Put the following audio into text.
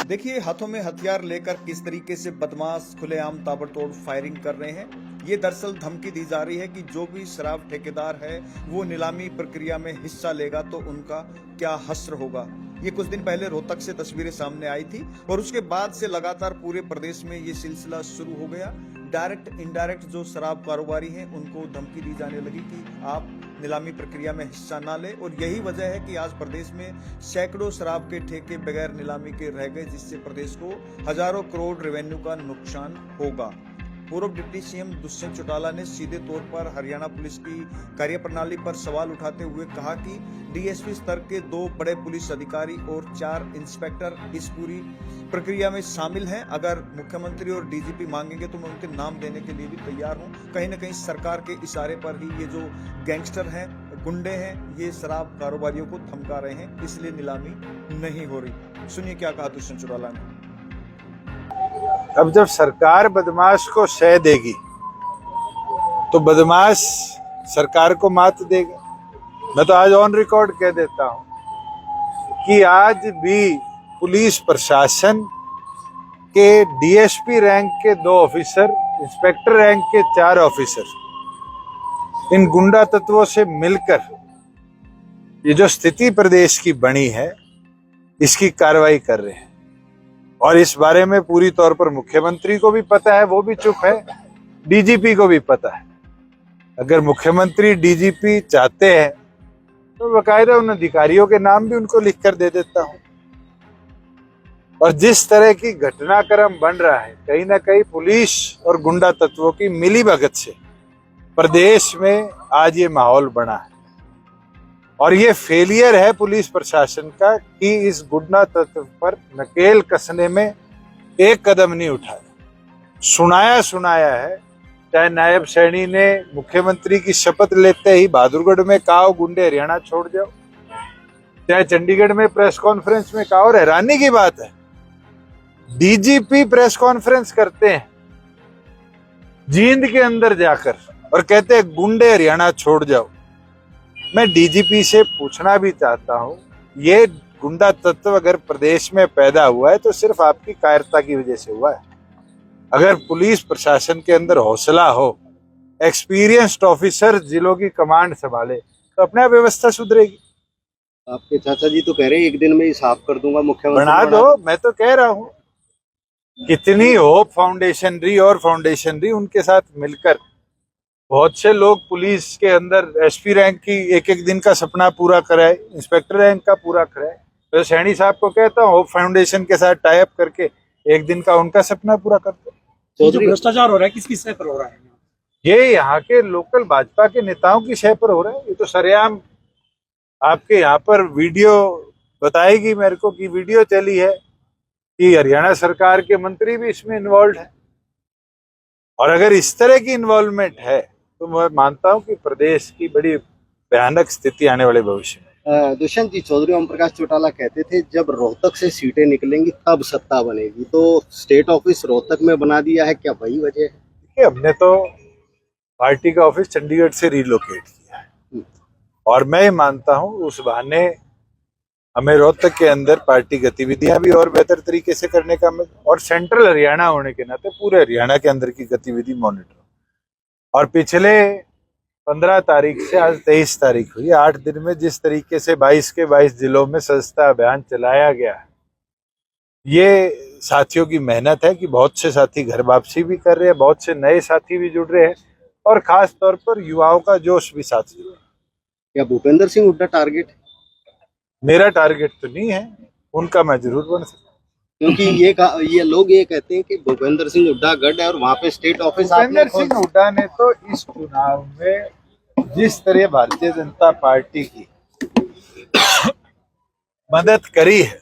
देखिए हाथों में हथियार लेकर किस तरीके से बदमाश खुलेआम ताबड़तोड़ फायरिंग कर रहे हैं। ये दरअसल धमकी दी जा रही है कि जो भी शराब ठेकेदार है वो नीलामी प्रक्रिया में हिस्सा लेगा तो उनका क्या हश्र होगा। ये कुछ दिन पहले रोहतक से तस्वीरें सामने आई थी और उसके बाद से लगातार पूरे प्रदेश में ये सिलसिला शुरू हो गया। डायरेक्ट इनडायरेक्ट जो शराब कारोबारी हैं उनको धमकी दी जाने लगी कि आप नीलामी प्रक्रिया में हिस्सा ना ले, और यही वजह है कि आज प्रदेश में सैकड़ों शराब के ठेके बगैर नीलामी के रह गए, जिससे प्रदेश को हजारों करोड़ रेवेन्यू का नुकसान होगा। पूर्व डिप्टी सीएम दुष्यंत चौटाला ने सीधे तौर पर हरियाणा पुलिस की कार्यप्रणाली पर सवाल उठाते हुए कहा कि डीएसपी स्तर के 2 बड़े पुलिस अधिकारी और 4 इंस्पेक्टर इस पूरी प्रक्रिया में शामिल हैं। अगर मुख्यमंत्री और डीजीपी मांगेंगे तो मैं उनके नाम देने के लिए भी तैयार हूं। कहीं न कहीं सरकार के इशारे पर ही ये जो गैंगस्टर हैं, गुंडे हैं, ये शराब कारोबारियों को धमका रहे हैं, इसलिए नीलामी नहीं हो रही। सुनिए क्या कहा दुष्यंत चौटाला ने। अब जब सरकार बदमाश को शह देगी तो बदमाश सरकार को मात देगा। मैं तो आज ऑन रिकॉर्ड कह देता हूं कि आज भी पुलिस प्रशासन के डीएसपी रैंक के 2 ऑफिसर, इंस्पेक्टर रैंक के 4 ऑफिसर इन गुंडा तत्वों से मिलकर ये जो स्थिति प्रदेश की बनी है इसकी कार्रवाई कर रहे हैं। और इस बारे में पूरी तौर पर मुख्यमंत्री को भी पता है, वो भी चुप है, डीजीपी को भी पता है। अगर मुख्यमंत्री डीजीपी चाहते हैं तो बकायदा उन अधिकारियों के नाम भी उनको लिखकर दे देता हूं। और जिस तरह की घटनाक्रम बन रहा है, कहीं ना कहीं पुलिस और गुंडा तत्वों की मिलीभगत से प्रदेश में आज ये माहौल बना है। और ये फेलियर है पुलिस प्रशासन का कि इस गुंडा तत्व पर नकेल कसने में एक कदम नहीं उठाया। सुनाया है, चाहे नायब सैनी ने मुख्यमंत्री की शपथ लेते ही बहादुरगढ़ में कहा गुंडे हरियाणा छोड़ जाओ, चाहे चंडीगढ़ में प्रेस कॉन्फ्रेंस में कहा। और हैरानी की बात है, डीजीपी प्रेस कॉन्फ्रेंस करते हैं जींद के अंदर जाकर और कहते हैं गुंडे हरियाणा छोड़ जाओ। मैं डीजीपी से पूछना भी चाहता हूं, ये गुंडा तत्व अगर प्रदेश में पैदा हुआ है तो सिर्फ आपकी कायरता की वजह से हुआ है। अगर पुलिस प्रशासन के अंदर हौसला हो, एक्सपीरियंस्ड ऑफिसर जिलों की कमांड संभाले तो अपने आप व्यवस्था सुधरेगी। आपके चाचा जी तो कह रहे हैं एक दिन में ही साफ कर दूंगा, मुख्यमंत्री बना दो। मैं तो कह रहा हूं कितनी होप फाउंडेशन रही और फाउंडेशन रही, उनके साथ मिलकर बहुत से लोग पुलिस के अंदर एसपी रैंक की एक दिन का सपना पूरा कराए, इंस्पेक्टर रैंक का पूरा कराए। तो सैनी साहब को कहता हूँ होप फाउंडेशन के साथ टाई अप करके एक दिन का उनका सपना पूरा करते। तो जो भ्रष्टाचार हो रहा है किसकी शय पर हो रहा है? ये यहाँ के लोकल भाजपा के नेताओं की शय पर हो रहा है। ये तो सरेआम आपके यहाँ पर वीडियो बताएगी मेरे को कि वीडियो चली है कि हरियाणा सरकार के मंत्री भी इसमें इन्वॉल्व है। और अगर इस तरह की इन्वॉल्वमेंट है तो मैं मानता हूं कि प्रदेश की बड़ी भयानक स्थिति आने वाले भविष्य में। दुष्यंत जी, चौधरी ओम प्रकाश चौटाला कहते थे जब रोहतक से सीटें निकलेंगी तब सत्ता बनेगी, तो स्टेट ऑफिस रोहतक में बना दिया है, क्या वही वजह है? देखिए, हमने तो पार्टी का ऑफिस चंडीगढ़ से रिलोकेट किया है और मैं मानता हूं उस बहाने हमें रोहतक के अंदर पार्टी गतिविधियां भी और बेहतर तरीके से करने का, और सेंट्रल हरियाणा होने के नाते पूरे हरियाणा के अंदर की गतिविधि मॉनिटर। और पिछले 15 तारीख से आज 23 तारीख हुई, 8 दिन में जिस तरीके से 22 के 22 जिलों में सदस्यता अभियान चलाया गया है, ये साथियों की मेहनत है कि बहुत से साथी घर वापसी भी कर रहे हैं, बहुत से नए साथी भी जुड़ रहे हैं और खास तौर पर युवाओं का जोश भी साथ जुड़ रहा है। क्या भूपेंद्र सिंह हुड्डा टारगेट? मेरा टारगेट तो नहीं है, उनका मैं जरूर बन सकता, क्योंकि ये लोग ये कहते हैं कि भूपेंद्र सिंह हुड्डा गढ़ है और वहाँ पे स्टेट ऑफिस। भूपेंद्र सिंह हुड्डा ने तो इस चुनाव में जिस तरह भारतीय जनता पार्टी की मदद करी है